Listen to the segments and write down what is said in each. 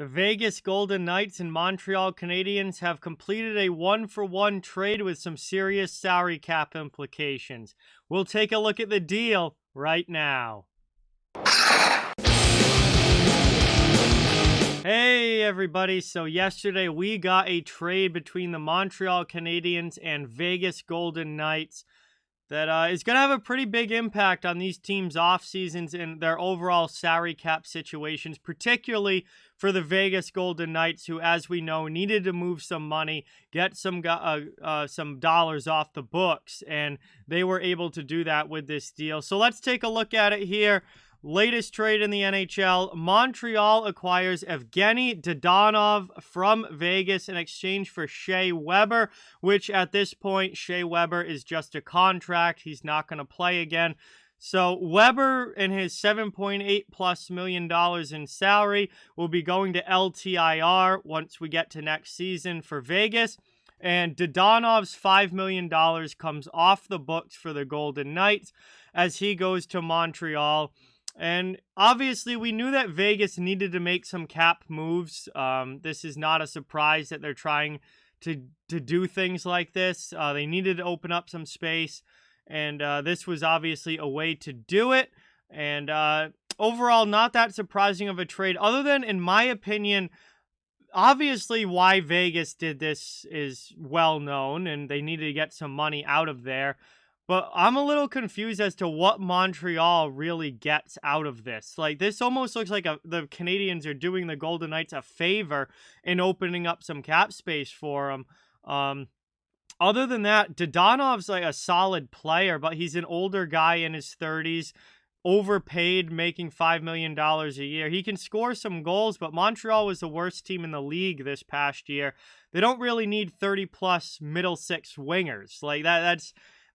The Vegas Golden Knights and Montreal Canadiens have completed a one-for-one trade with some serious salary cap implications. We'll take a look at the deal right now. Hey everybody, so yesterday we got a trade between the Montreal Canadiens and Vegas Golden Knights that is going to have a pretty big impact on these teams' off seasons and their overall salary cap situations, particularly for the Vegas Golden Knights, who, as we know, needed to move some money, get some dollars off the books, and they were able to do that with this deal. So let's take a look at it here. Latest trade in the NHL, Montreal acquires Evgenii Dadonov from Vegas in exchange for Shea Weber, which at this point, Shea Weber is just a contract. He's not going to play again. So Weber and his $7.8+ million in salary will be going to LTIR once we get to next season for Vegas. And Dadonov's $5 million comes off the books for the Golden Knights as he goes to Montreal. And obviously, we knew that Vegas needed to make some cap moves. This is not a surprise that they're trying to do things like this. They needed to open up some space, and this was obviously a way to do it. And overall, not that surprising of a trade, other than, in my opinion, obviously why Vegas did this is well known, and they needed to get some money out of there. But I'm a little confused as to what Montreal really gets out of this. Like, this almost looks like the Canadiens are doing the Golden Knights a favor in opening up some cap space for them. Other than that, Dadonov's like a solid player, but he's an older guy in his 30s, overpaid, making $5 million a year. He can score some goals, but Montreal was the worst team in the league this past year. They don't really need 30-plus middle six wingers. Like,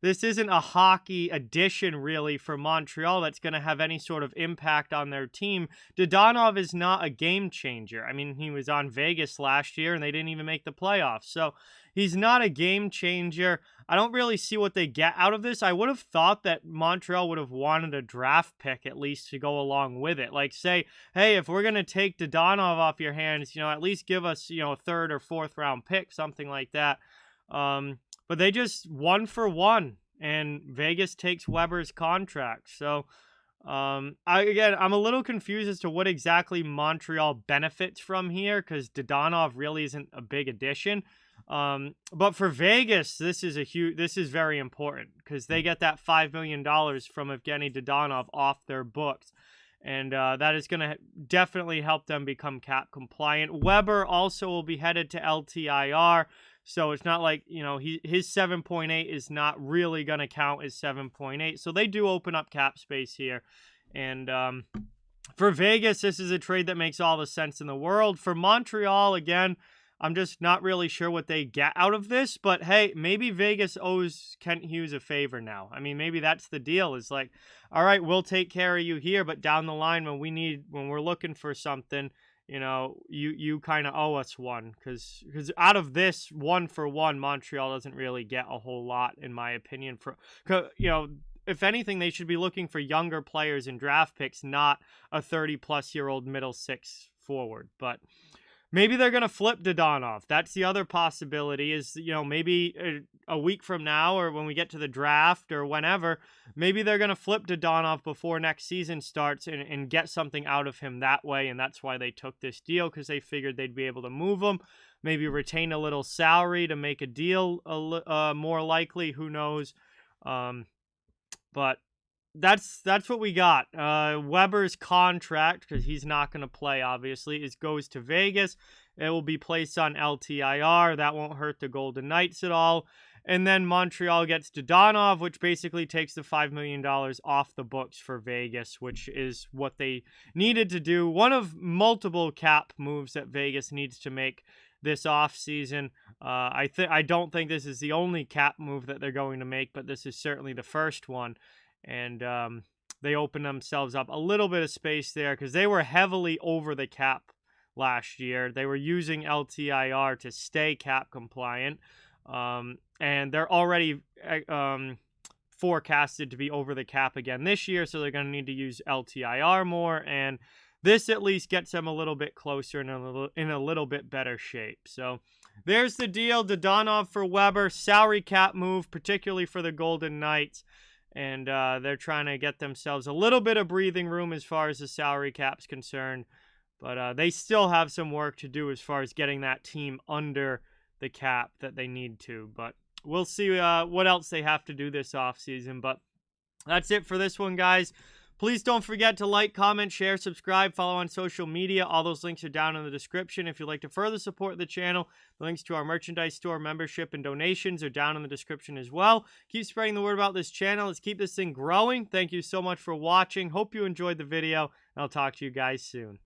this isn't a hockey addition, really, for Montreal that's going to have any sort of impact on their team. Dadonov is not a game changer. I mean, he was on Vegas last year, and they didn't even make the playoffs. So he's not a game changer. I don't really see what they get out of this. I would have thought that Montreal would have wanted a draft pick at least to go along with it. Like, say, hey, if we're going to take Dadonov off your hands, at least give us, a third or fourth round pick, something like that. But they just 1-for-1, and Vegas takes Weber's contract. So, I'm a little confused as to what exactly Montreal benefits from here, because Dadonov really isn't a big addition. But for Vegas, this is very important, because they get that $5 million from Evgenii Dadonov off their books. And that is going to definitely help them become cap compliant. Weber also will be headed to LTIR. So it's not like, his 7.8 is not really going to count as 7.8. So they do open up cap space here. And for Vegas, this is a trade that makes all the sense in the world. For Montreal, again, I'm just not really sure what they get out of this. But hey, maybe Vegas owes Kent Hughes a favor now. I mean, maybe that's the deal. It's like, all right, we'll take care of you here, but down the line when we're looking for something, you kind of owe us one, because out of this 1-for-1, Montreal doesn't really get a whole lot, in my opinion. If anything, they should be looking for younger players in draft picks, not a 30-plus-year-old middle six forward. But maybe they're going to flip Dadonov. That's the other possibility is, maybe a week from now or when we get to the draft or whenever, maybe they're going to flip Dadonov before next season starts and get something out of him that way. And that's why they took this deal, because they figured they'd be able to move him, maybe retain a little salary to make a deal more likely. Who knows? But that's what we got. Weber's contract, because he's not going to play, obviously, goes to Vegas. It will be placed on LTIR. That won't hurt the Golden Knights at all. And then Montreal gets Dadonov, which basically takes the $5 million off the books for Vegas, which is what they needed to do. One of multiple cap moves that Vegas needs to make this offseason. I don't think this is the only cap move that they're going to make, but this is certainly the first one. And they opened themselves up a little bit of space there, because they were heavily over the cap last year. They were using LTIR to stay cap compliant. And they're already forecasted to be over the cap again this year, so they're going to need to use LTIR more. And this at least gets them a little bit closer and in a little bit better shape. So there's the deal. Dadonov for Weber. Salary cap move, particularly for the Golden Knights. And they're trying to get themselves a little bit of breathing room as far as the salary cap's concerned. But they still have some work to do as far as getting that team under the cap that they need to. But we'll see what else they have to do this offseason. But that's it for this one, guys. Please don't forget to like, comment, share, subscribe, follow on social media. All those links are down in the description. If you'd like to further support the channel, the links to our merchandise store, membership, and donations are down in the description as well. Keep spreading the word about this channel. Let's keep this thing growing. Thank you so much for watching. Hope you enjoyed the video, and I'll talk to you guys soon.